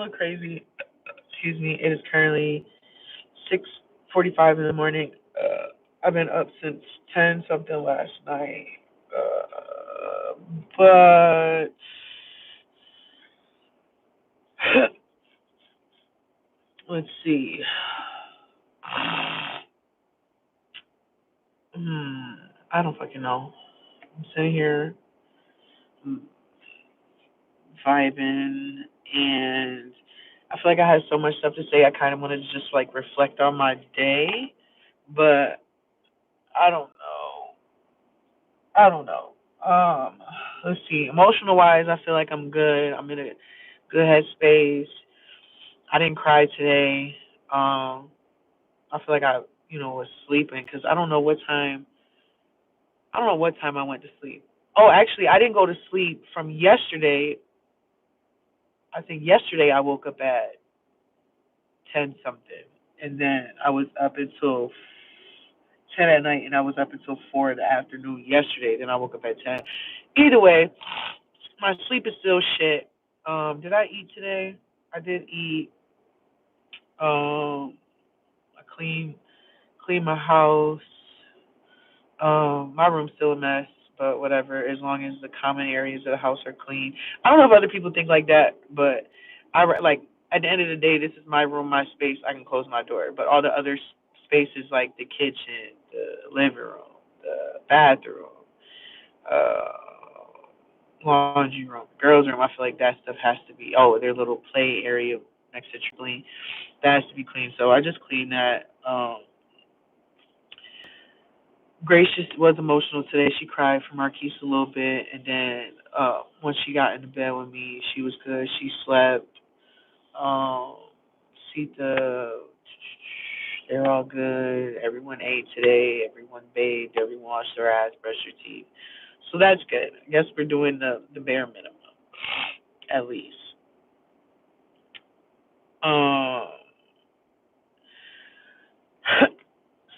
know, crazy. Excuse me. It is currently 6:45 in the morning. I've been up since 10 something last night. But let's see. I don't fucking know. I'm sitting here vibing, and I feel like I had so much stuff to say. I kind of wanted to just like reflect on my day, but I don't know. I don't know. Let's see. Emotional wise, I feel like I'm good. I'm in a good headspace. I didn't cry today. I feel like was sleeping because I don't know what time. I don't know what time I went to sleep. Oh, actually, I didn't go to sleep from yesterday. I think yesterday I woke up at 10 something, and then I was up until 10 at night, and I was up until 4 in the afternoon yesterday. Then I woke up at 10. Either way, my sleep is still shit. Did I eat today? I did eat. I clean my house. My room's still a mess, but whatever. As long as the common areas of the house are clean. I don't know if other people think like that, but like at the end of the day, this is my room, my space. I can close my door, but all the other spaces like the kitchen, the living room, the bathroom, laundry room, girls' room. I feel like that stuff has to be. Oh, their little play area next to trampoline, that has to be clean. So I just cleaned that. Gracious was emotional today. She cried for Markeece a little bit, and then once she got into bed with me, she was good. She slept. Um, Cita, they're all good. Everyone ate today. Everyone bathed. Everyone washed their ass, brushed their teeth. So that's good. I guess we're doing the bare minimum, at least. Um,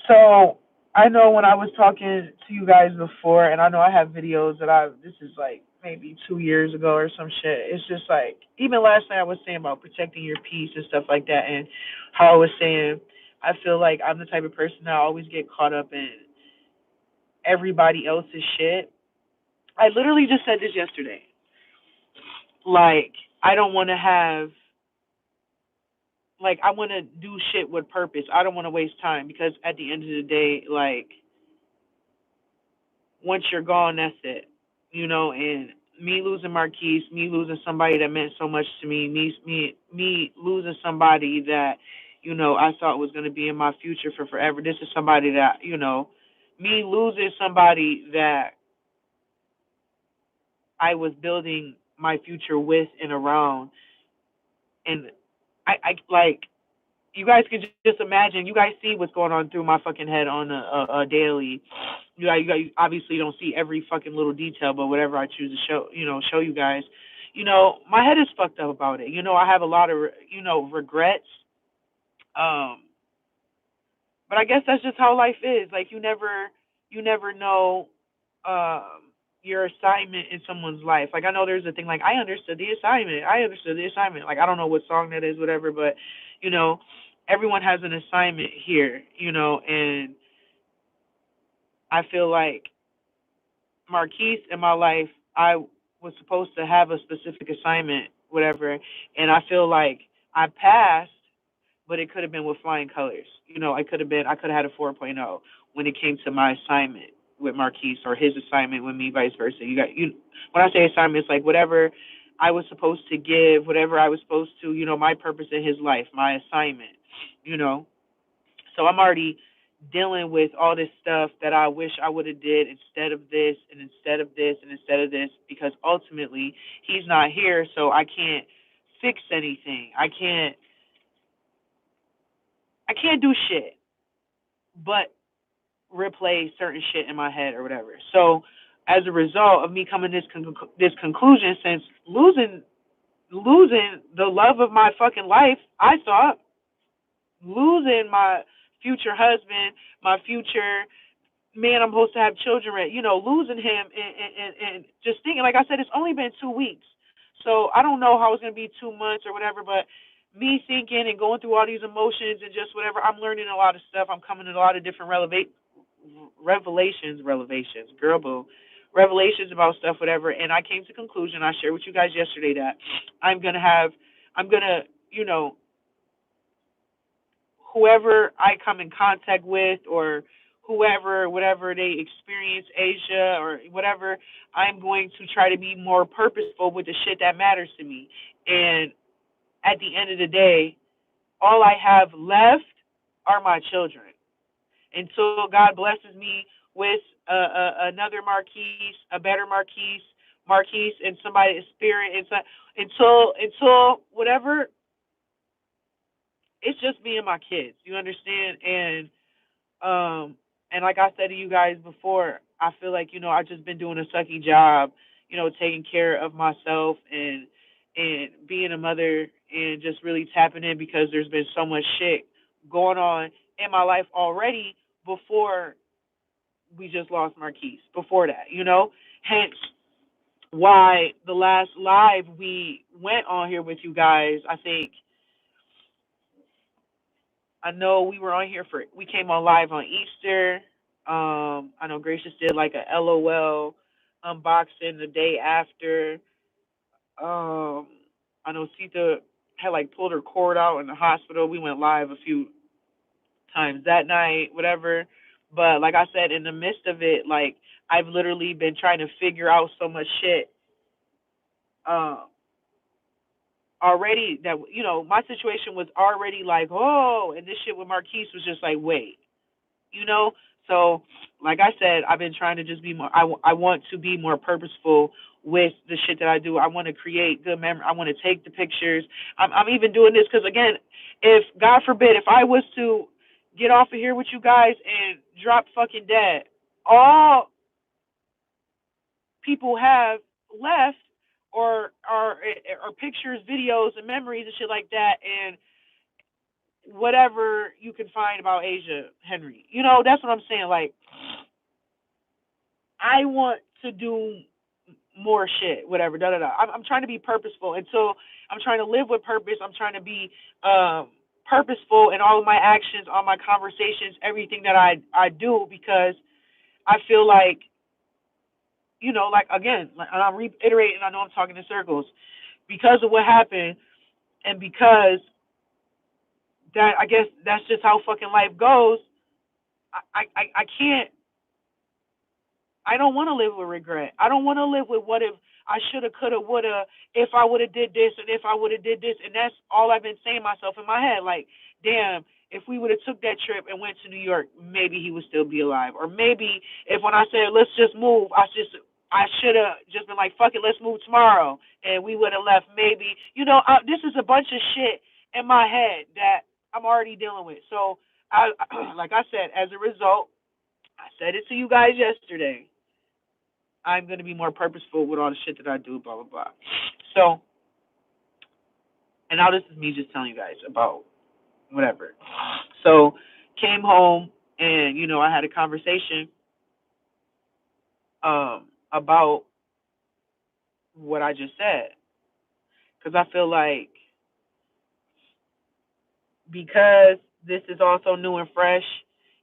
so I know when I was talking to you guys before, and I know I have videos this is like maybe 2 years ago or some shit. It's just like, even last night I was saying about protecting your peace and stuff like that, and how I was saying, I feel like I'm the type of person that I always get caught up in everybody else's shit. I literally just said this yesterday. Like, I don't want to have, like, I want to do shit with purpose. I don't want to waste time because at the end of the day, like, once you're gone, that's it. And me losing Markeece, me losing somebody that meant so much to me, me losing somebody that, I thought was going to be in my future for forever. This is somebody that, me losing somebody that I was building my future with and around. And I like, you guys can just imagine. You guys see what's going on through my fucking head on a daily. You obviously don't see every fucking little detail, but whatever I choose to show you guys, my head is fucked up about it. I have a lot of, regrets. Um, but I guess that's just how life is. Like, you never know, your assignment in someone's life. Like, I know there's a thing like, I understood the assignment. I understood the assignment. Like, I don't know what song that is, whatever, but you know, everyone has an assignment here, and I feel like Markeece in my life, I was supposed to have a specific assignment, whatever, and I feel like I passed, but it could have been with flying colors. I could have had a 4.0 when it came to my assignment with Markeece, or his assignment with me, vice versa. When I say assignment, it's like whatever I was supposed to give, whatever I was supposed to, my purpose in his life, my assignment, you know. So I'm already dealing with all this stuff that I wish I would have did instead of this and instead of this and instead of this, because ultimately he's not here, so I can't fix anything. I can't do shit but replay certain shit in my head or whatever. So as a result of me coming to this conclusion, since losing the love of my fucking life, I thought losing my future husband, my future man I'm supposed to have children with, losing him, and just thinking, like I said, it's only been 2 weeks. So I don't know how it's gonna be 2 months or whatever, but me thinking and going through all these emotions and just whatever, I'm learning a lot of stuff. I'm coming to a lot of different revelations, girl boo, revelations about stuff, whatever. And I came to conclusion. I shared with you guys yesterday that I'm gonna, you know, whoever I come in contact with or whoever, whatever they experience, Asia or whatever, I'm going to try to be more purposeful with the shit that matters to me. And at the end of the day, all I have left are my children. Until God blesses me with another Markeece, a better Markeece, and somebody spirit. Until whatever, it's just me and my kids. You understand? And like I said to you guys before, I feel like I've just been doing a sucky job, taking care of myself and being a mother and just really tapping in because there's been so much shit going on in my life already before we just lost Markeece. Before that. Hence why the last live we went on here with you guys, I know we were on here we came on live on Easter. I know Gracious did like a LOL unboxing the day after. I know Cita had like pulled her cord out in the hospital. We went live a few times that night, whatever. But like I said, in the midst of it, like I've literally been trying to figure out so much shit uh, already that my situation was already like, oh, and this shit with Markeece was just like, wait, you know. So, like I said, I've been trying to just be more. I want to be more purposeful with the shit that I do. I want to create good memory. I want to take the pictures. I'm even doing this because again, if God forbid, if I was to get off of here with you guys and drop fucking dead, all people have left or pictures, videos, and memories and shit like that, and whatever you can find about Asia Henry. That's what I'm saying. Like, I want to do more shit, whatever, da da da. I'm trying to be purposeful, and so I'm trying to live with purpose. I'm trying to be purposeful in all of my actions, all my conversations, everything that I do, because I feel like, like again, like, and I'm reiterating. I know I'm talking in circles because of what happened, and because that, I guess that's just how fucking life goes. I can't. I don't want to live with regret. I don't want to live with what if I shoulda, coulda, woulda, if I woulda did this and if I woulda did this, and that's all I've been saying myself in my head. Like, damn, if we would have took that trip and went to New York, maybe he would still be alive. Or maybe if when I said let's just move, I should have just been like, fuck it, let's move tomorrow, and we would have left. Maybe this is a bunch of shit in my head that I'm already dealing with. So I, like I said, as a result, I said it to you guys yesterday. I'm going to be more purposeful with all the shit that I do, blah, blah, blah. So, and now this is me just telling you guys about whatever. So, came home and, I had a conversation about what I just said. Because I feel like because this is also new and fresh,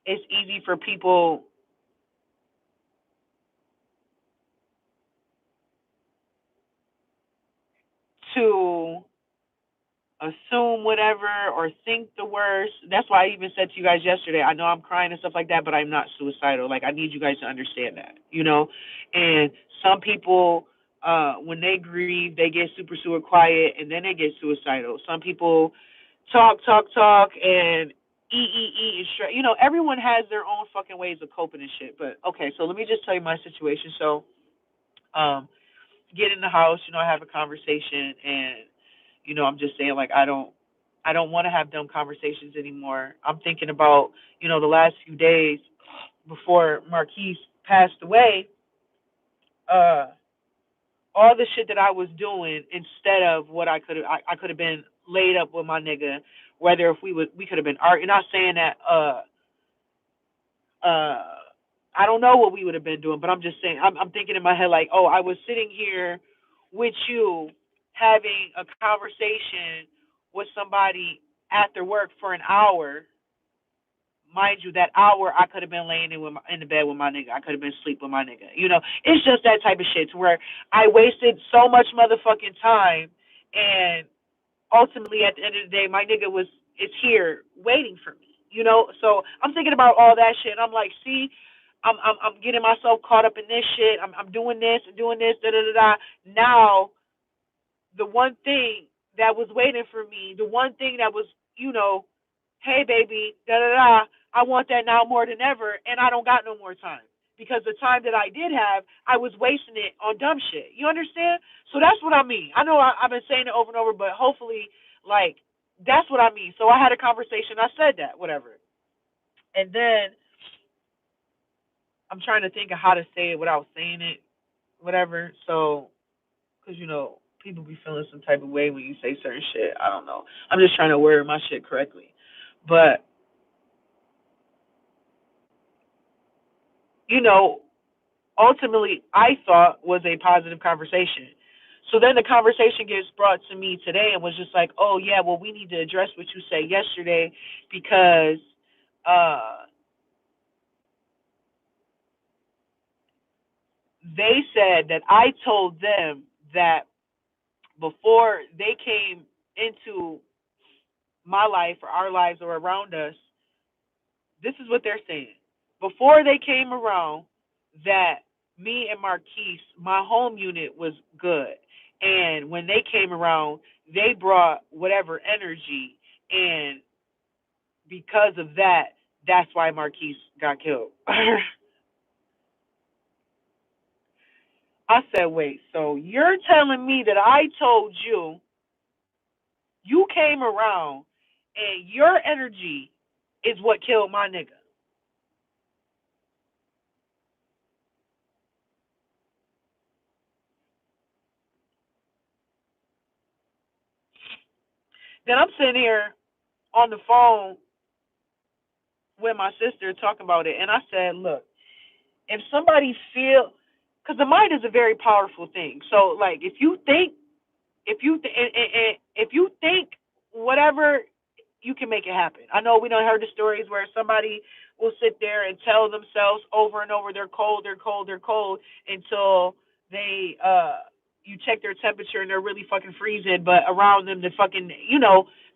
it's easy for people to assume whatever or think the worst. That's why I even said to you guys yesterday, I know I'm crying and stuff like that, but I'm not suicidal. Like, I need you guys to understand that. And some people, when they grieve, they get super quiet and then they get suicidal. Some people talk and eat and stress. Everyone has their own fucking ways of coping and shit. But okay, so let me just tell you my situation. So, get in the house, I have a conversation, and I'm just saying, like, I don't want to have dumb conversations anymore. I'm thinking about, the last few days before Markeece passed away, uh, all the shit that I was doing instead of what I could have been laid up with my nigga, whether if we could have been arguing. Not saying that, uh, I don't know what we would have been doing, but I'm just saying, I'm thinking in my head, like, oh, I was sitting here with you having a conversation with somebody after work for an hour. Mind you, that hour I could have been laying in the bed with my nigga. I could have been asleep with my nigga. It's just that type of shit to where I wasted so much motherfucking time, and ultimately at the end of the day, my nigga is here waiting for me. So I'm thinking about all that shit. And I'm like, see, I'm getting myself caught up in this shit. I'm doing this and doing this. Da da da da. Now the one thing that was waiting for me, the one thing that was, hey baby, da da da, I want that now more than ever, and I don't got no more time. Because the time that I did have, I was wasting it on dumb shit. You understand? So that's what I mean. I know I've been saying it over and over, but hopefully, like, that's what I mean. So I had a conversation. I said that, whatever. And then I'm trying to think of how to say it without saying it, whatever. So, because, people be feeling some type of way when you say certain shit. I don't know. I'm just trying to word my shit correctly. But, ultimately, I thought was a positive conversation. So then the conversation gets brought to me today and was just like, oh, yeah, well, we need to address what you said yesterday because they said that I told them that before they came into my life or our lives or around us, this is what they're saying. Before they came around, that me and Markeece, my home unit was good. And when they came around, they brought whatever energy. And because of that, that's why Markeece got killed. I said, wait, so you're telling me that I told you, you came around, and your energy is what killed my nigga. Then I'm sitting here on the phone with my sister talking about it, and I said, look, if somebody feel, because the mind is a very powerful thing. So, like, if you think whatever, you can make it happen. I know we done heard the stories where somebody will sit there and tell themselves over and over they're cold, they're cold, they're cold until they you check their temperature and they're really fucking freezing, but around them the fucking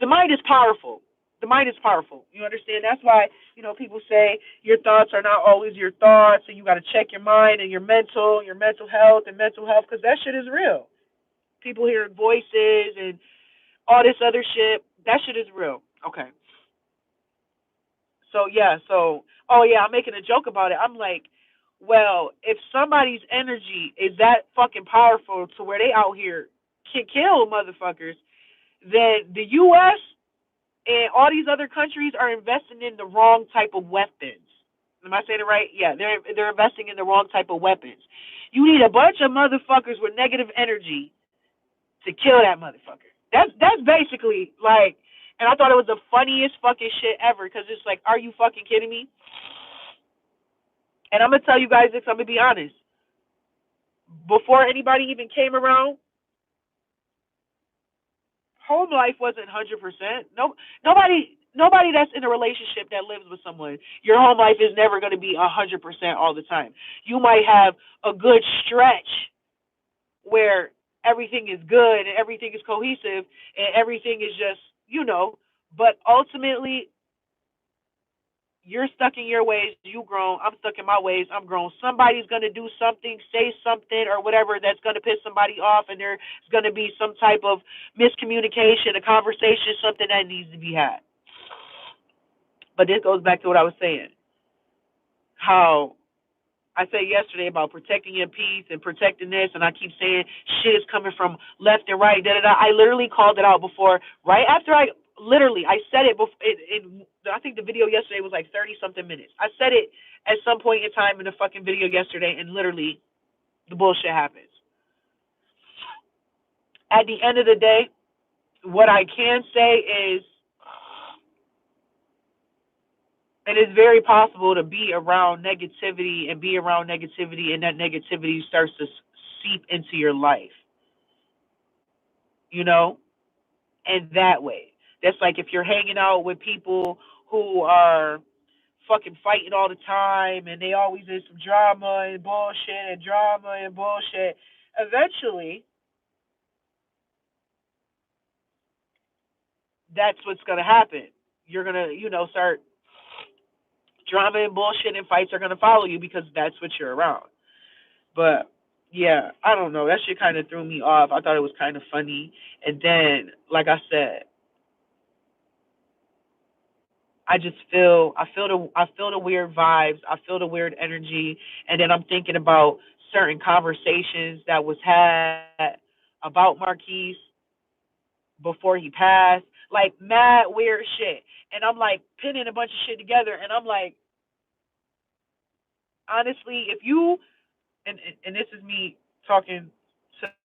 the mind is powerful. The mind is powerful. You understand? That's why, people say your thoughts are not always your thoughts, and you got to check your mind and your mental health because that shit is real. People hearing voices and all this other shit, that shit is real. Okay. So yeah, oh yeah, I'm making a joke about it. I'm like, well, if somebody's energy is that fucking powerful to where they out here can kill motherfuckers, then the US and all these other countries are investing in the wrong type of weapons. Am I saying it right? Yeah, they're investing in the wrong type of weapons. You need a bunch of motherfuckers with negative energy to kill that motherfucker. That's basically like, and I thought it was the funniest fucking shit ever because it's like, are you fucking kidding me? And I'm gonna tell you guys this. I'm gonna be honest. Before anybody even came around, home life wasn't 100%. No, nobody that's in a relationship that lives with someone, your home life is never gonna be 100% all the time. You might have a good stretch where everything is good and everything is cohesive and everything is just, but ultimately you're stuck in your ways, you grown, I'm stuck in my ways, I'm grown. Somebody's going to do something, say something or whatever that's going to piss somebody off, and there's going to be some type of miscommunication, a conversation, something that needs to be had. But this goes back to what I was saying. How I said yesterday about protecting your peace and protecting this, and I keep saying shit is coming from left and right. Da da da. I literally called it out before, right after I said it before. I think the video yesterday was like 30 something minutes. I said it at some point in time in the fucking video yesterday, and literally the bullshit happens. At the end of the day, what I can say is it is very possible to be around negativity and that negativity starts to seep into your life. you know, and that way. That's like if you're hanging out with people who are fucking fighting all the time and they always in some drama and bullshit and drama and bullshit. Eventually, that's what's gonna happen. You're gonna, start drama and bullshit and fights are gonna follow you because that's what you're around. But yeah, I don't know. That shit kind of threw me off. I thought it was kind of funny, and then, like I said, I feel the weird vibes. I feel the weird energy, and then I'm thinking about certain conversations that was had about Markeece before he passed, like mad weird shit. And I'm like pinning a bunch of shit together, and I'm like, honestly, if you and this is me talking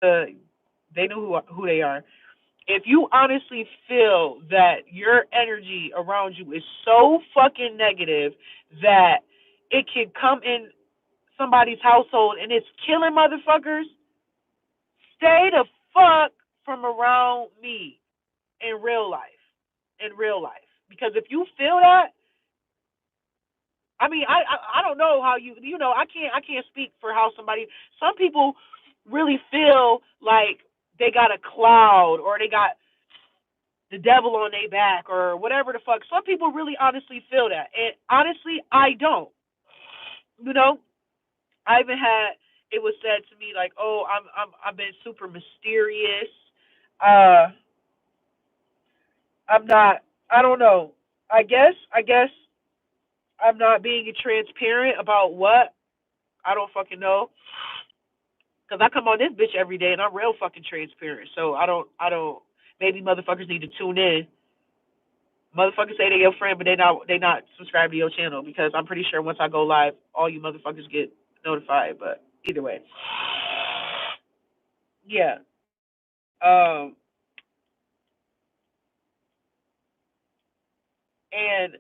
to they know who they are. If you honestly feel that your energy around you is so fucking negative that it can come in somebody's household and it's killing motherfuckers, stay the fuck from around me in real life. In real life. Because if you feel that, I mean, I don't know how I can't speak for how somebody. Some people really feel like they got a cloud or they got the devil on their back or whatever the fuck. Some people really honestly feel that, and honestly, I don't. You know, I even had it was said to me like, "Oh, I've been super mysterious. Uh, I'm not. I don't know. I guess I'm not being transparent about what I don't fucking know." Cause I come on this bitch every day and I'm real fucking transparent. So I don't. Maybe motherfuckers need to tune in. Motherfuckers say they your friend, but they not subscribed to your channel because I'm pretty sure once I go live, all you motherfuckers get notified. But either way, yeah. Um, and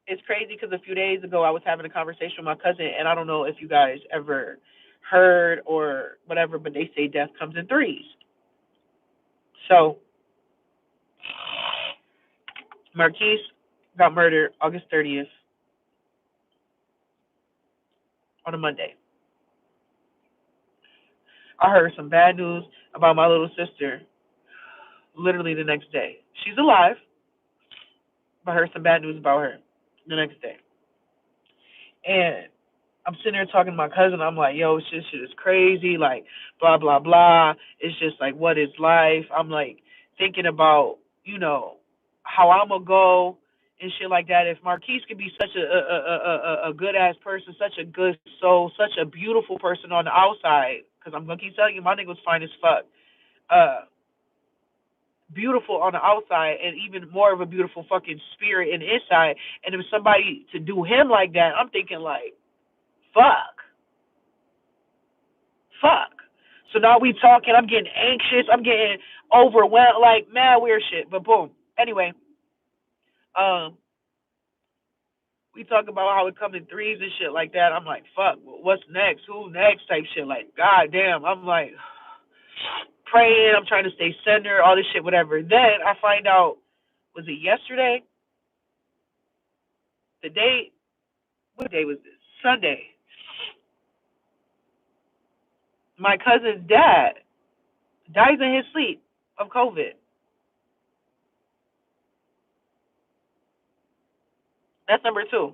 it's crazy because a few days ago I was having a conversation with my cousin, and I don't know if you guys ever heard or whatever, but they say death comes in threes. So Markeece got murdered August 30th on a Monday. I heard some bad news about my little sister literally the next day. She's alive, but I heard some bad news about her the next day. And I'm sitting there talking to my cousin. I'm like, yo, shit is crazy. Like, blah, blah, blah. It's just like, what is life? I'm like thinking about, how I'm going to go and shit like that. If Markeece could be such a good ass person, such a good soul, such a beautiful person on the outside, because I'm going to keep telling you, my nigga was fine as fuck. Uh, Beautiful on the outside and even more of a beautiful fucking spirit in the inside. And if somebody to do him like that, I'm thinking like, fuck, fuck. So now we talking, I'm getting anxious, I'm getting overwhelmed, like mad weird shit. But boom. Anyway, um, we talk about how it come in threes and shit like that. I'm like, fuck, what's next? Who next? Type shit. Like, god damn. I'm like praying, I'm trying to stay centered, all this shit, whatever. Then I find out, was it yesterday? The day, what day was this? Sunday. My cousin's dad dies in his sleep of COVID. That's number two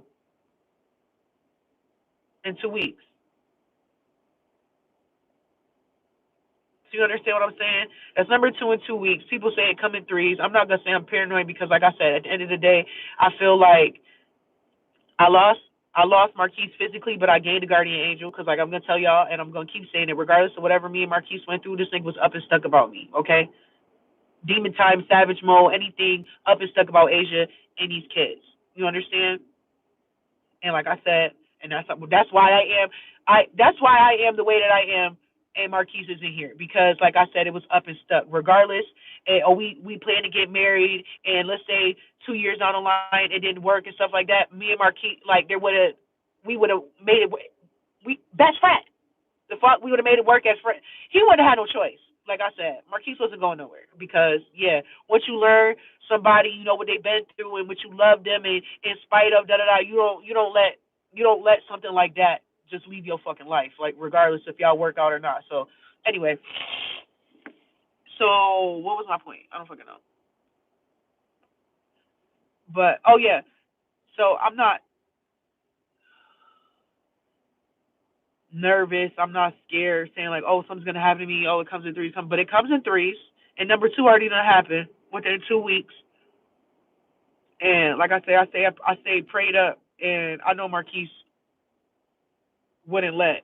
in 2 weeks. So you understand what I'm saying? That's number two in 2 weeks. People say it come in threes. I'm not gonna say I'm paranoid because, like I said, at the end of the day, I feel like I lost I lost Markeece physically, but I gained a guardian angel because, like, I'm gonna tell y'all, and I'm gonna keep saying it, regardless of whatever me and Markeece went through, this thing was up and stuck about me. Okay, demon time, savage mode, anything up and stuck about Asia and these kids. You understand? And like I said, and that's why I am the way that I am. And Markeece isn't here because, like I said, it was up and stuck. Regardless, or we plan to get married, and let's say 2 years down the line it didn't work and stuff like that. Me and Markeece, like, we would have made it. We best friend. The fuck, we would have made it work as friend. He wouldn't have had no choice. like I said, Markeece wasn't going nowhere because yeah, once you learn somebody, you know what they've been through and what you love them and in spite of da da da, you don't let something like that just leave your fucking life, like regardless if y'all work out or not. So anyway, so what was my point? I don't fucking know. But oh yeah, so I'm not nervous. I'm not scared saying like, oh, something's gonna happen to me. Oh, it comes in threes. But it comes in threes. And number two already gonna happen within 2 weeks. And like I say prayed up, and I know Markeece wouldn't let.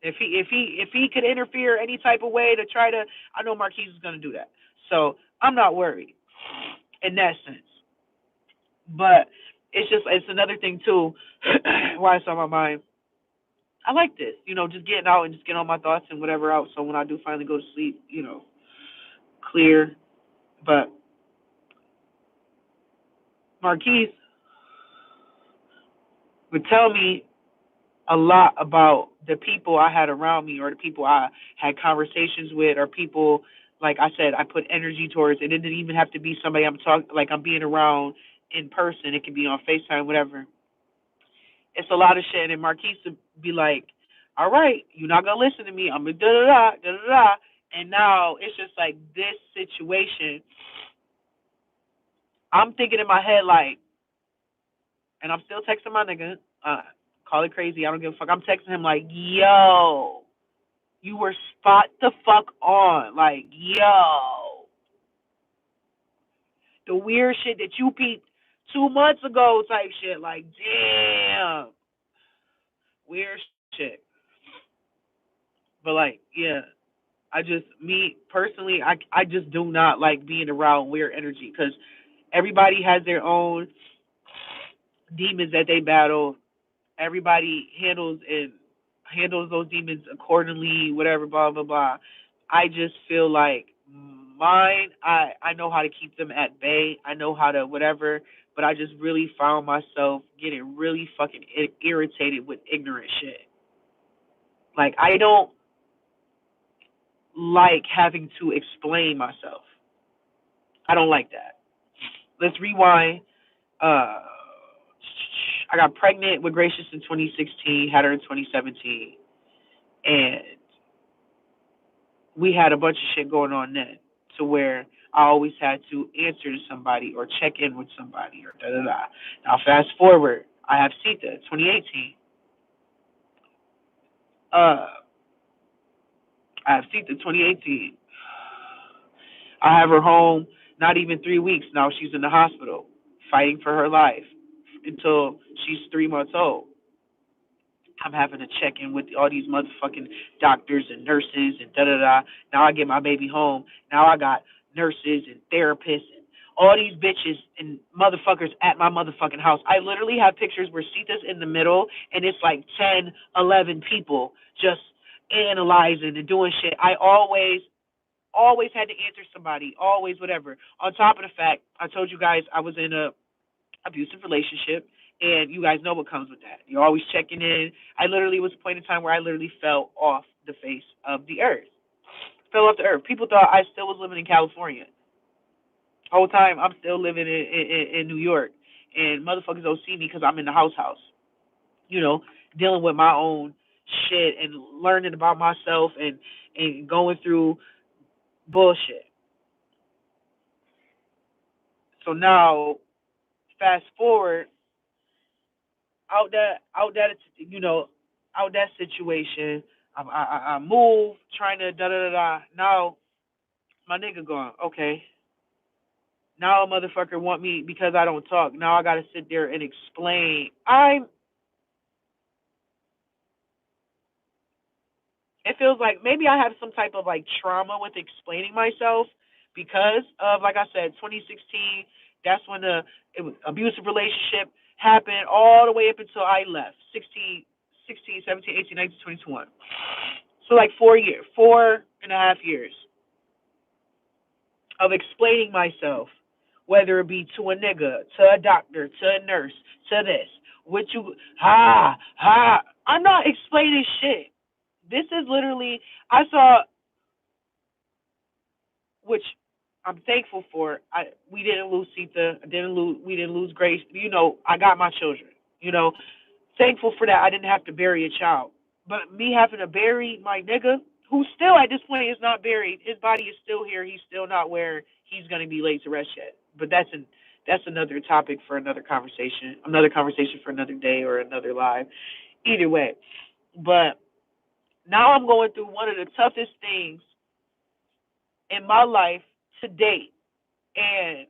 If he could interfere any type of way to try to, I know Markeece is gonna do that. So I'm not worried in that sense. But it's another thing too. Why it's on my mind. I like this, just getting out and just getting all my thoughts and whatever out. So when I do finally go to sleep, clear. But Markeece would tell me a lot about the people I had around me or the people I had conversations with or people, like I said, I put energy towards. It didn't even have to be somebody I'm being around in person. It could be on FaceTime, whatever. It's a lot of shit. And Markeece would be like, all right, you're not going to listen to me. I'm going to da-da-da, da-da-da. And now it's just like this situation. I'm thinking in my head like, and I'm still texting my nigga. Call it crazy. I don't give a fuck. I'm texting him like, yo, you were spot the fuck on. Like, yo, the weird shit that you peeped 2 months ago type shit. Like, damn, weird shit. But like, yeah, me personally, I just do not like being around weird energy because everybody has their own demons that they battle. Everybody handles those demons accordingly, whatever, blah blah blah. I just feel like mine, I know how to keep them at bay. I know how to whatever, but I just really found myself getting really fucking irritated with ignorant shit. Like I don't like having to explain myself. I don't like that. Let's rewind. Uh, I got pregnant with Gracious in 2016, had her in 2017, and we had a bunch of shit going on then, to where I always had to answer to somebody or check in with somebody or da da da. Now fast forward, I have Cita, 2018. Uh, I have Cita, 2018. I have her home not even 3 weeks. Now she's in the hospital fighting for her life until she's 3 months old. I'm having to check in with all these motherfucking doctors and nurses and da da da. Now I get my baby home. Now I got nurses and therapists and all these bitches and motherfuckers at my motherfucking house. I literally have pictures where Sita's in the middle and it's like 10, 11 people just analyzing and doing shit. I always had to answer somebody, always whatever. On top of the fact, I told you guys I was in a abusive relationship, and you guys know what comes with that. You're always checking in. I literally was a point in time where I literally fell off the face of the earth. Fell off the earth. People thought I still was living in California. The whole time I'm still living in New York, and motherfuckers don't see me because I'm in the house. You know, dealing with my own shit and learning about myself and going through bullshit. So now, fast forward, out that situation. I moved, trying to da da da da. Now my nigga gone. Okay. Now a motherfucker want me because I don't talk. Now I gotta sit there and explain. It feels like maybe I have some type of like trauma with explaining myself because of, like I said, 2016. That's when it was abusive relationship happened all the way up until I left. 16, 17, 18, 19, 20, 21. So like 4 years, 4.5 years of explaining myself, whether it be to a nigga, to a doctor, to a nurse, to this. What you I'm not explaining shit. This is literally, I saw which I'm thankful for. We didn't lose Cita. We didn't lose Grace. I got my children. You know, thankful for that. I didn't have to bury a child. But me having to bury my nigga, who still at this point is not buried, his body is still here. He's still not where he's going to be laid to rest yet. But that's another topic for another conversation. Another conversation for another day or another live. Either way, but now I'm going through one of the toughest things in my life to date, and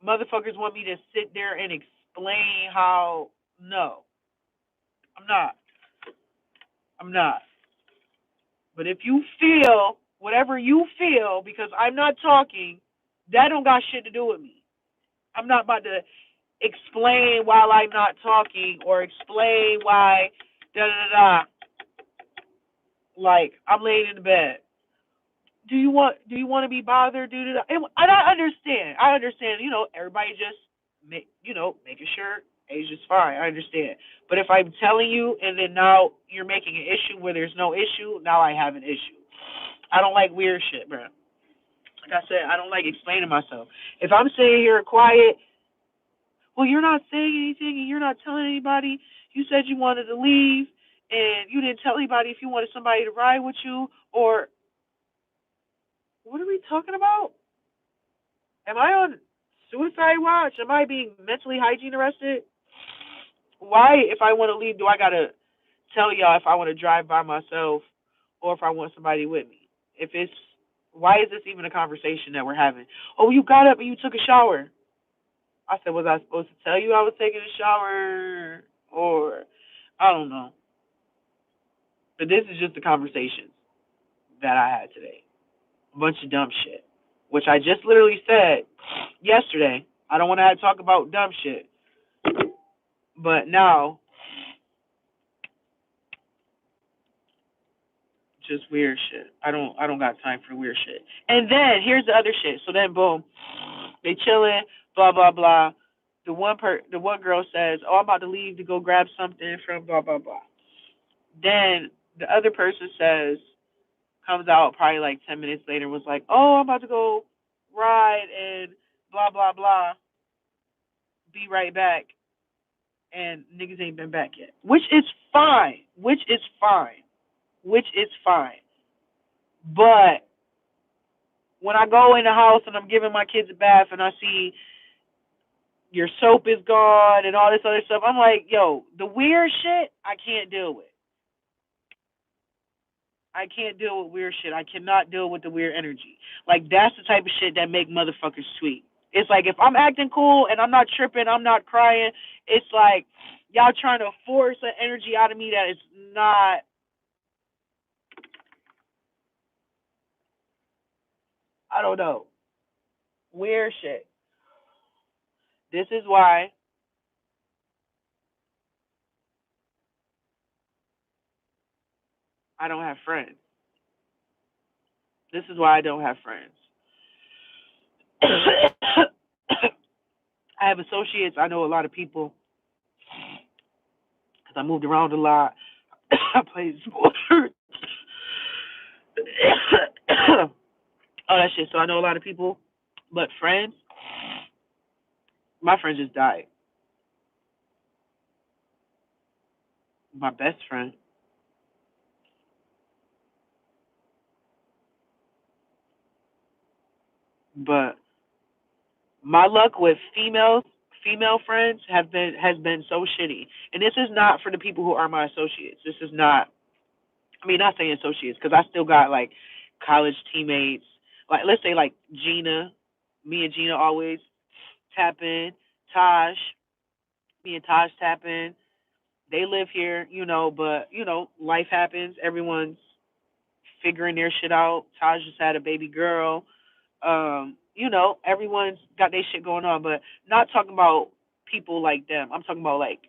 motherfuckers want me to sit there and explain how. No, I'm not. I'm not. But if you feel whatever you feel because I'm not talking, that don't got shit to do with me. I'm not about to explain while I'm not talking or explain why da da da. Like I'm laying in the bed. Do you want to be bothered? And I understand. I understand. Everybody just making sure Asia's fine. I understand. But if I'm telling you and then now you're making an issue where there's no issue, now I have an issue. I don't like weird shit, bro. Like I said, I don't like explaining myself. If I'm sitting here quiet, well, you're not saying anything and you're not telling anybody. You said you wanted to leave and you didn't tell anybody if you wanted somebody to ride with you or what are we talking about? Am I on suicide watch? Am I being mentally hygiene arrested? Why, if I want to leave, do I gotta tell y'all if I want to drive by myself or if I want somebody with me? If it's why is this even a conversation that we're having? Oh, you got up and you took a shower. I said, was I supposed to tell you I was taking a shower? Or I don't know. But this is just the conversation that I had today. A bunch of dumb shit. Which I just literally said yesterday. I don't want to talk about dumb shit. But now, just weird shit. I don't got time for weird shit. And then here's the other shit. So then boom, they chilling, blah blah blah. The one girl says, "Oh, I'm about to leave to go grab something from blah blah blah." Then the other person comes out probably like 10 minutes later and was like, "Oh, I'm about to go ride and blah blah blah. Be right back." And niggas ain't been back yet, which is fine. Which is fine. Which is fine. But when I go in the house and I'm giving my kids a bath and I see your soap is gone and all this other stuff, I'm like, yo, the weird shit I can't deal with. I can't deal with weird shit. I cannot deal with the weird energy. Like that's the type of shit that make motherfuckers sweet. It's like if I'm acting cool and I'm not tripping, I'm not crying, it's like y'all trying to force an energy out of me that is not. I don't know. Weird shit. This is why I don't have friends. This is why I don't have friends. I have associates. I know a lot of people because I moved around a lot. I played sports. All that shit. So I know a lot of people. But friends, my friend just died. My best friend. But my luck with female friends has been so shitty. And this is not for the people who are my associates. This is not. I mean, not saying associates because I still got like college teammates. Like let's say like Gina, me and Gina always tap in. Taj, me and Taj tap in. They live here, but life happens. Everyone's figuring their shit out. Taj just had a baby girl. Everyone's got their shit going on, but not talking about people like them. I'm talking about like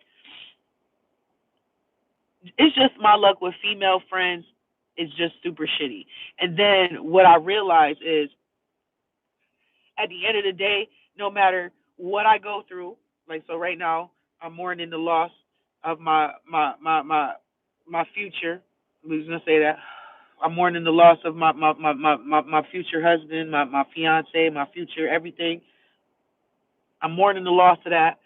it's just my luck with female friends is just super shitty. And then what I realize is at the end of the day, no matter what I go through, like so right now, I'm mourning the loss of my future. I was gonna say that. I'm mourning the loss of my future husband, my fiance, my future everything. I'm mourning the loss of that.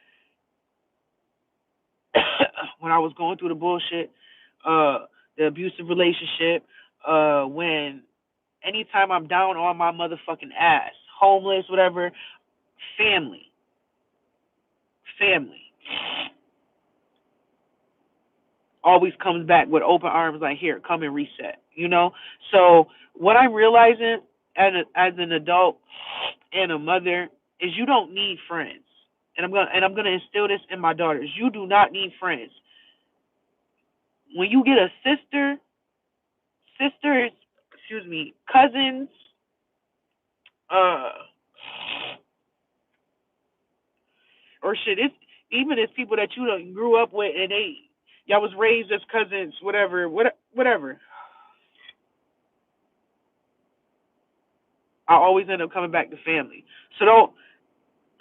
When I was going through the bullshit, uh, the abusive relationship, when anytime I'm down on my motherfucking ass, homeless, whatever, family, family, always comes back with open arms, like, here, come and reset, you know? So what I'm realizing as an adult and a mother is you don't need friends. And I'm gonna instill this in my daughters. You do not need friends. When you get a sisters, excuse me, cousins, uh, or shit, it's even it's people that you done grew up with and y'all was raised as cousins, whatever. I always end up coming back to family. So don't.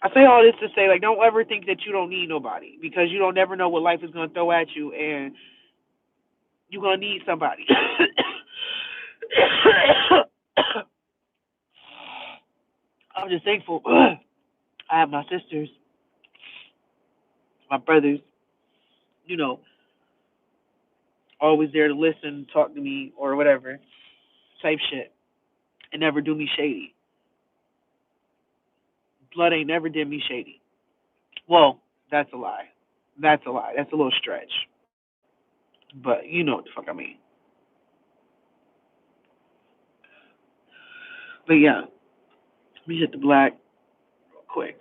I say all this to say, like, don't ever think that you don't need nobody, because you don't never know what life is gonna throw at you, and you're gonna need somebody. I'm just thankful. I have my sisters, my brothers, you know, always there to listen, talk to me, or whatever type shit, and never do me shady. Blood ain't never did me shady. Well, that's a lie. That's a lie. That's a little stretch. But you know what the fuck I mean. But yeah, let me hit the black real quick.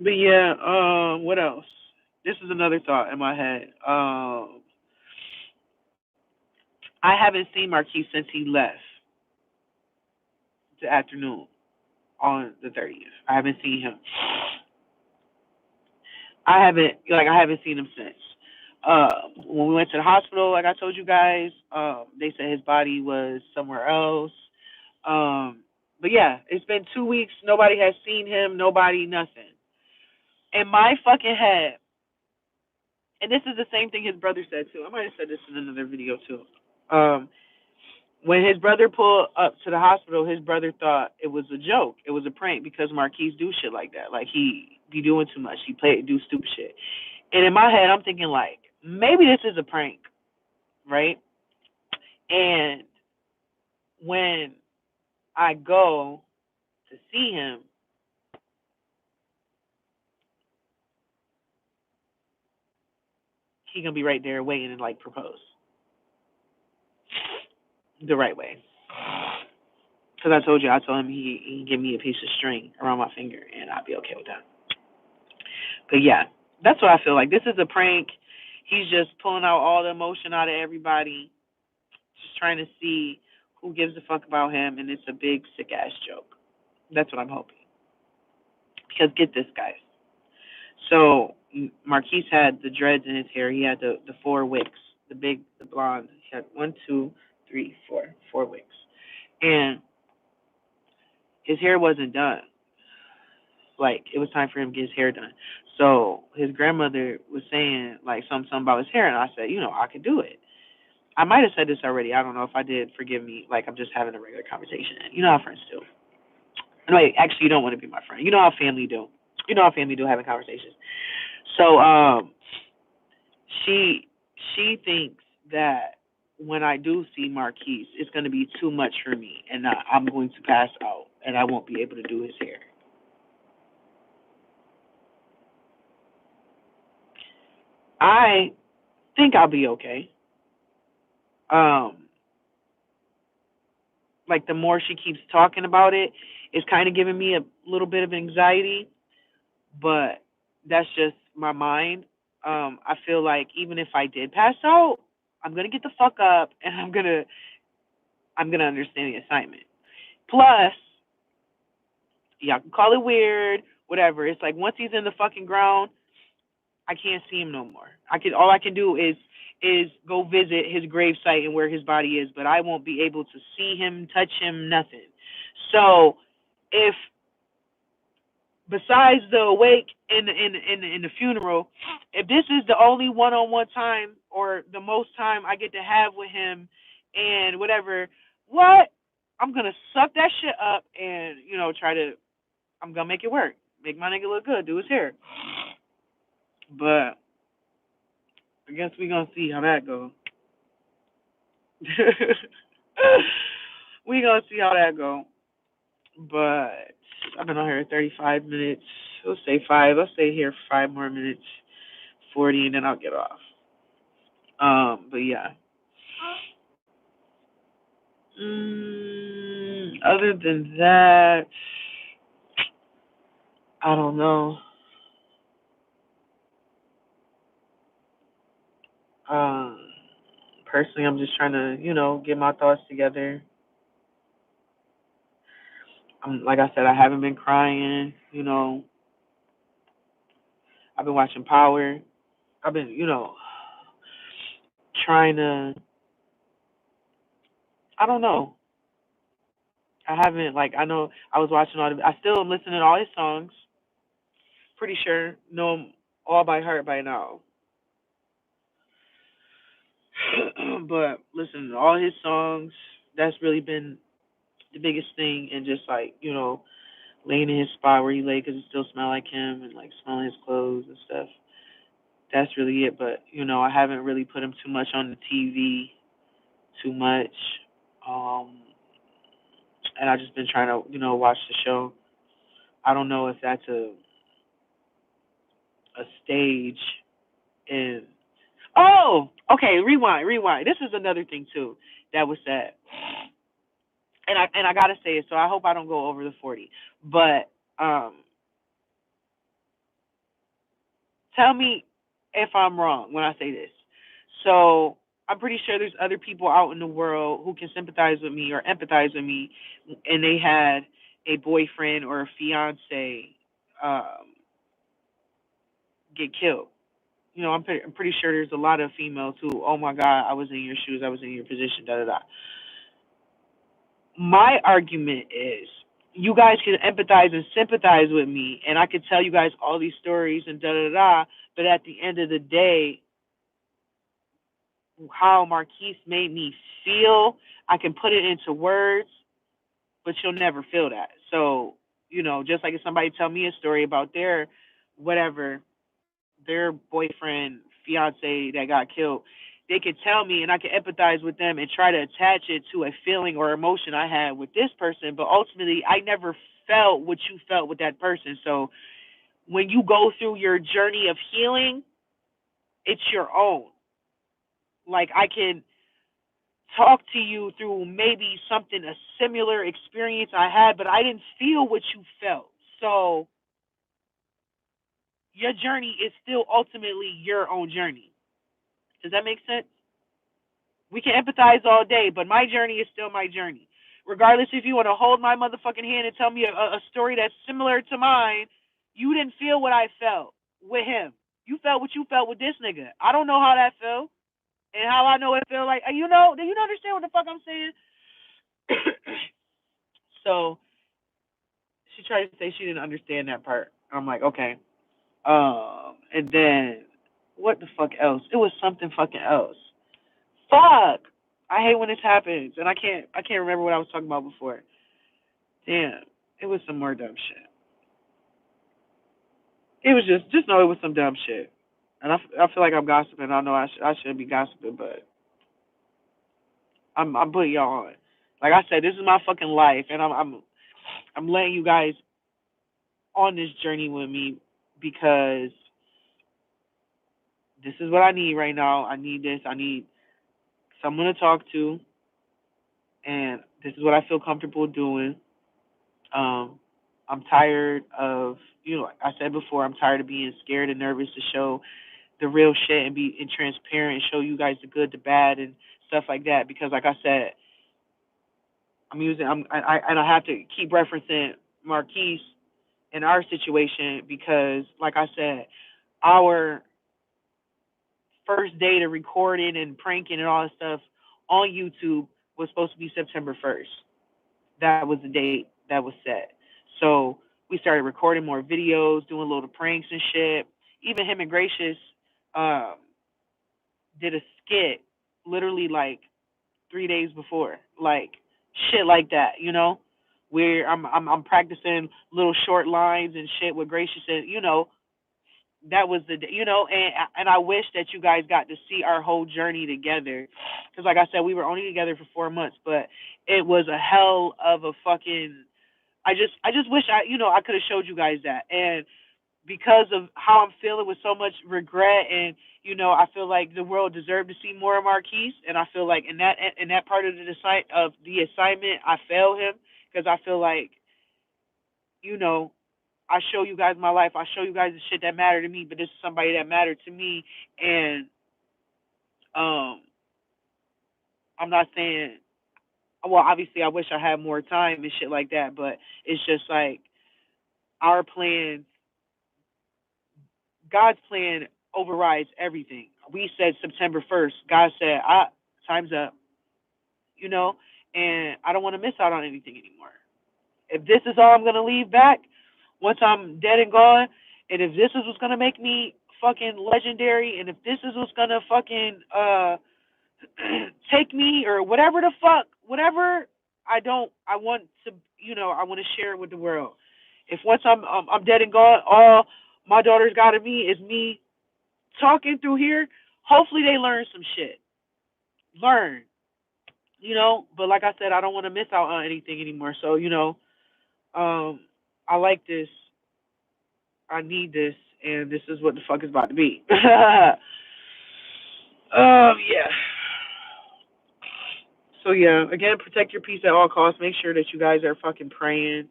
But yeah, what else? This is another thought in my head. I haven't seen Markeece since he left the afternoon on the 30th. I haven't seen him. I haven't seen him since. When we went to the hospital, like I told you guys, they said his body was somewhere else. But yeah, it's been 2 weeks. Nobody has seen him. Nobody, nothing. In my fucking head, and this is the same thing his brother said too. I might have said this in another video too. Um, when his brother pulled up to the hospital, his brother thought it was a joke. It was a prank, because Markeece do shit like that. Like, he be doing too much. He do stupid shit. And in my head, I'm thinking, like, maybe this is a prank, right? And when I go to see him, he gonna be right there waiting and, like, propose the right way. Because I told him he give me a piece of string around my finger, and I'd be okay with that. But yeah, that's what I feel like. This is a prank. He's just pulling out all the emotion out of everybody, just trying to see who gives a fuck about him, and it's a big sick ass joke. That's what I'm hoping. Because get this, guys. So Markeece had the dreads in his hair. He had the four wicks, the blonde. He had one, two, three, four wicks, and his hair wasn't done. Like, it was time for him to get his hair done. So his grandmother was saying, like, something about his hair, and I said, I could do it. I might have said this already. I don't know if I did. Forgive me. Like, I'm just having a regular conversation. You know how friends do. Wait, actually, you don't want to be my friend. You know how family do. You know how family do, having conversations. So she thinks that when I do see Markeece, it's going to be too much for me, and I'm going to pass out, and I won't be able to do his hair. I think I'll be okay. Um, like, the more she keeps talking about it, it's kind of giving me a little bit of anxiety, but that's just my mind. I feel like even if I did pass out, I'm gonna get the fuck up, and I'm gonna understand the assignment. Plus, y'all can call it weird, whatever. It's like, once he's in the fucking ground, I can't see him no more. All I can do is go visit his grave site and where his body is, but I won't be able to see him, touch him, nothing. So if, besides the wake and the funeral, if this is the only one-on-one time or the most time I get to have with him and whatever. What? I'm gonna suck that shit up and I'm gonna make it work. Make my nigga look good. Do his hair. But I guess we gonna see how that goes. We gonna see how that go. But I've been on here 35 minutes. Let's say five. Let's stay here 5 more minutes, 40, and then I'll get off. But yeah. Other than that, I don't know. Um, Personally, I'm just trying to, get my thoughts together. Like I said, I haven't been crying. I've been watching Power. I've been, trying to. I don't know. I haven't I know I was watching all the. I still am listening to all his songs. Pretty sure know them all by heart by now. But listen, all his songs. That's really been the biggest thing, and just laying in his spot where he lay because it still smell like him, and smelling his clothes and stuff. That's really it. But I haven't really put him too much on the TV, too much, um, and I've just been trying to watch the show. I don't know if that's a stage, and okay, rewind. This is another thing too that was said, and I gotta say it. So I hope I don't go over the 40. But tell me if I'm wrong when I say this. So I'm pretty sure there's other people out in the world who can sympathize with me or empathize with me, and they had a boyfriend or a fiance um, get killed. I'm pretty sure there's a lot of females who, oh my God, I was in your shoes, I was in your position, da da da. My argument is, you guys can empathize and sympathize with me, and I could tell you guys all these stories and da da da. But at the end of the day, how Markeece made me feel, I can put it into words, but you'll never feel that. So, just like if somebody tell me a story about their whatever, their boyfriend, fiance that got killed, they could tell me and I can empathize with them and try to attach it to a feeling or emotion I had with this person. But ultimately, I never felt what you felt with that person. So when you go through your journey of healing, it's your own. I can talk to you through maybe something, a similar experience I had, but I didn't feel what you felt. So your journey is still ultimately your own journey. Does that make sense? We can empathize all day, but my journey is still my journey. Regardless if you want to hold my motherfucking hand and tell me a story that's similar to mine, you didn't feel what I felt with him. You felt what you felt with this nigga. I don't know how that felt, and how I know it felt like. Do you understand what the fuck I'm saying? So she tried to say she didn't understand that part. I'm like, okay. And then what the fuck else? It was something fucking else. Fuck. I hate when this happens, and I can't remember what I was talking about before. Damn, it was some more dumb shit. It was just know it was some dumb shit, and I feel like I'm gossiping. I know I shouldn't be gossiping, but I'm putting y'all on. Like I said, this is my fucking life, and I'm letting you guys on this journey with me because this is what I need right now. I need this. I need someone to talk to, and this is what I feel comfortable doing. Um, I'm tired of, like I said before, I'm tired of being scared and nervous to show the real shit and be transparent and show you guys the good, the bad, and stuff like that. Because, like I said, and I have to keep referencing Markeece in our situation because, like I said, our first day to recording and pranking and all that stuff on YouTube was supposed to be September 1st. That was the date that was set. So we started recording more videos, doing little pranks and shit. Even him and Gracious um, did a skit, literally 3 days before, like shit like that, you know, where I'm practicing little short lines and shit with Gracie Cita, you know. That was the, you know, and I wish that you guys got to see our whole journey together, because like I said, we were only together for 4 months, but it was a hell of a fucking. I just wish I could have showed you guys that, and because of how I'm feeling with so much regret, and I feel like the world deserved to see more of Markeece, and I feel like in that part of the assignment, I failed him, because I feel like you know I show you guys my life. I show you guys the shit that mattered to me, but this is somebody that mattered to me. And um, I'm not saying, well, obviously, I wish I had more time and shit like that, but it's just like our plan, God's plan overrides everything. We said September 1st. God said, time's up, you know, and I don't want to miss out on anything anymore. If this is all I'm going to leave back once I'm dead and gone, and if this is what's going to make me fucking legendary, and if this is what's going to fucking take me, or whatever the fuck, whatever, I want to, I want to share it with the world. If once I'm dead and gone, all my daughters got of me is me talking through here. Hopefully they learn some shit. Learn, but like I said, I don't want to miss out on anything anymore. So, um, I like this. I need this, and this is what the fuck is about to be. Yeah. So yeah, again, protect your peace at all costs. Make sure that you guys are fucking praying.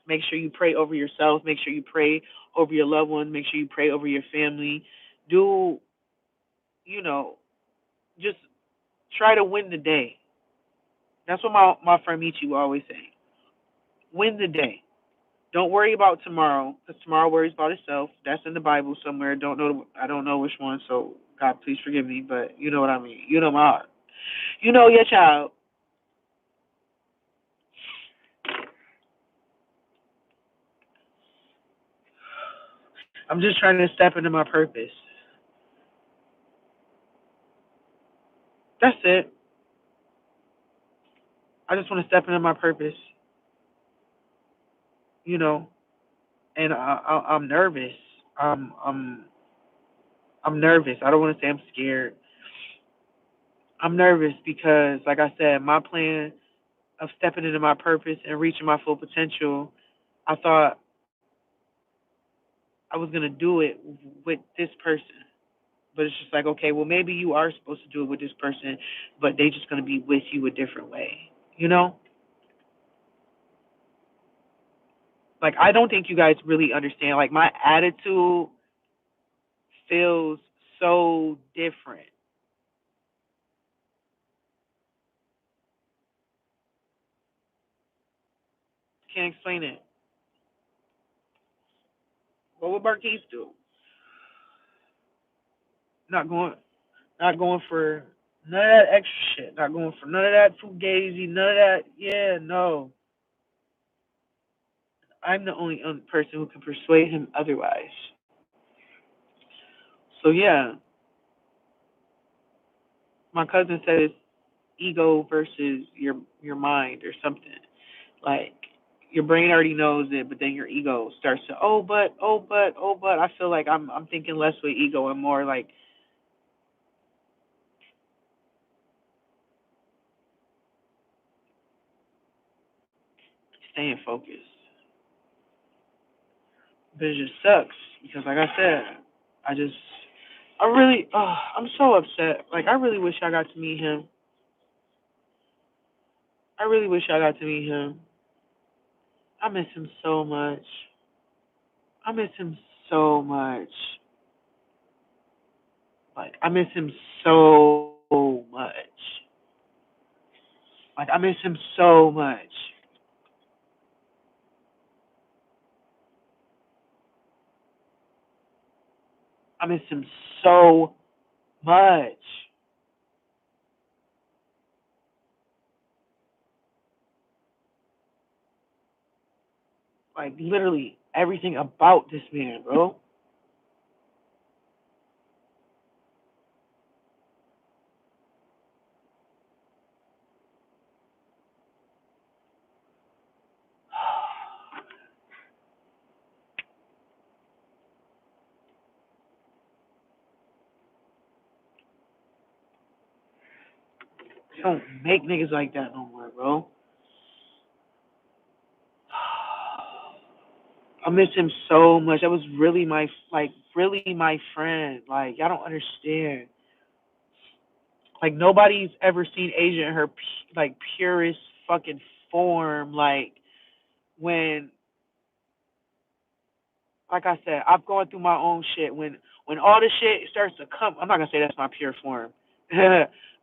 Make sure you pray over yourself. Make sure you pray over your loved ones. Make sure you pray over your family. Do, you know, just try to win the day. That's what my friend Michi will always say. Win the day. Don't worry about tomorrow, because tomorrow worries about itself. That's in the Bible somewhere. I don't know which one, so God, please forgive me, but you know what I mean. You know my heart. You know your child. I'm just trying to step into my purpose. That's it. I just want to step into my purpose, you know, and I'm nervous. I'm I'm I'm nervous. I don't want to say I'm scared. I'm nervous because, like I said, my plan of stepping into my purpose and reaching my full potential, I thought I was gonna do it with this person. But it's just like, okay, well, maybe you are supposed to do it with this person, but they just gonna be with you a different way, you know? Like, I don't think you guys really understand. Like, my attitude feels so different. Can't explain it. What would Markeece do? Not going, not going for none of that extra shit. Not going for none of that fugazi. None of that. Yeah, no. I'm the only person who can persuade him otherwise. So yeah, my cousin said it's ego versus your mind or something. Like, your brain already knows it, but then your ego starts to, oh but. I feel like I'm thinking less with ego and more like staying focused. But it just sucks because, like I said, I just, I'm so upset. Like, I really wish I got to meet him. I really wish I got to meet him. I miss him so much. I miss him so much. Like, I miss him so much. Like, I miss him so much. I miss him so much. Like, literally everything about this man, bro. They don't make niggas like that no more, bro. I miss him so much. That was really really my friend. Like, y'all don't understand. Like, nobody's ever seen Asia in her purest fucking form. Like, when, like I said, I've gone through my own shit. When all the shit starts to come, I'm not gonna say that's my pure form,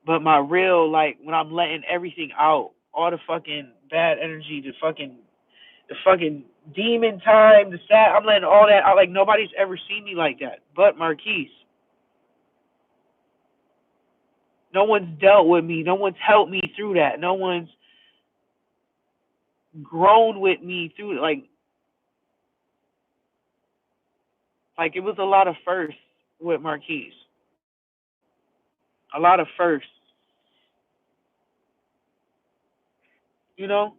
but my real, like, when I'm letting everything out, all the fucking bad energy, the fucking demon time, the sad, I'm letting all that out. Like, nobody's ever seen me like that, but Markeece. No one's dealt with me. No one's helped me through that. No one's grown with me through it. Like it was a lot of firsts with Markeece. A lot of firsts. You know,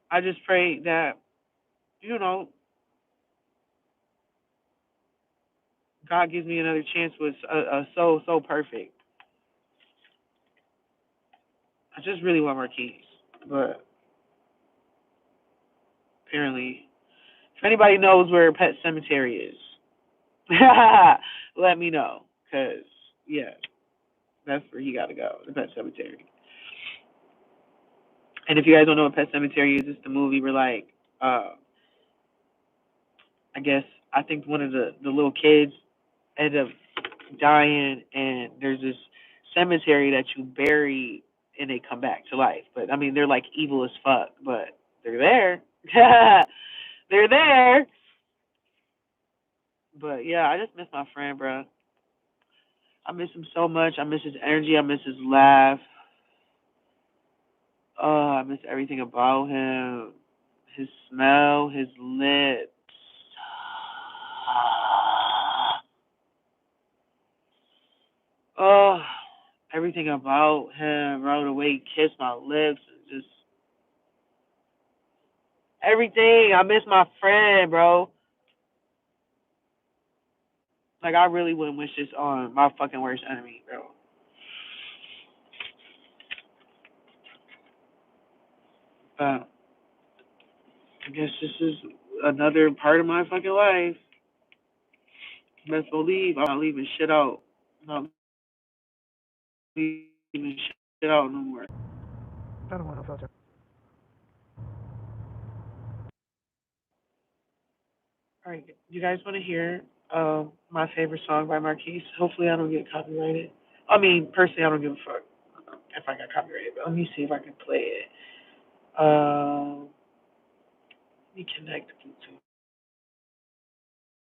I just pray that, you know, God gives me another chance with a so perfect. I just really want Markeece, but apparently, if anybody knows where Pet Cemetery is, let me know. Cause yeah, that's where he got to go, the Pet Cemetery. And if you guys don't know what Pet Cemetery is, it's the movie where, like, uh, I guess I think one of the little kids ended up dying, and there's this cemetery that you bury and they come back to life. But I mean, they're like evil as fuck, but they're there. They're there. But yeah, I just miss my friend, bro. I miss him so much. I miss his energy. I miss his laugh. Oh, I miss everything about him. His smell, his lips. Oh, everything about him, bro. The way he kissed my lips, and just everything. I miss my friend, bro. Like, I really wouldn't wish this on my fucking worst enemy, bro. But I guess this is another part of my fucking life. Best believe I'm not leaving shit out. I'm not leaving shit out no more. I don't want no filter. All right, you guys want to hear my favorite song by Markeece? Hopefully, I don't get copyrighted. I mean, personally, I don't give a fuck if I got copyrighted, but let me see if I can play it. Let me connect the Bluetooth.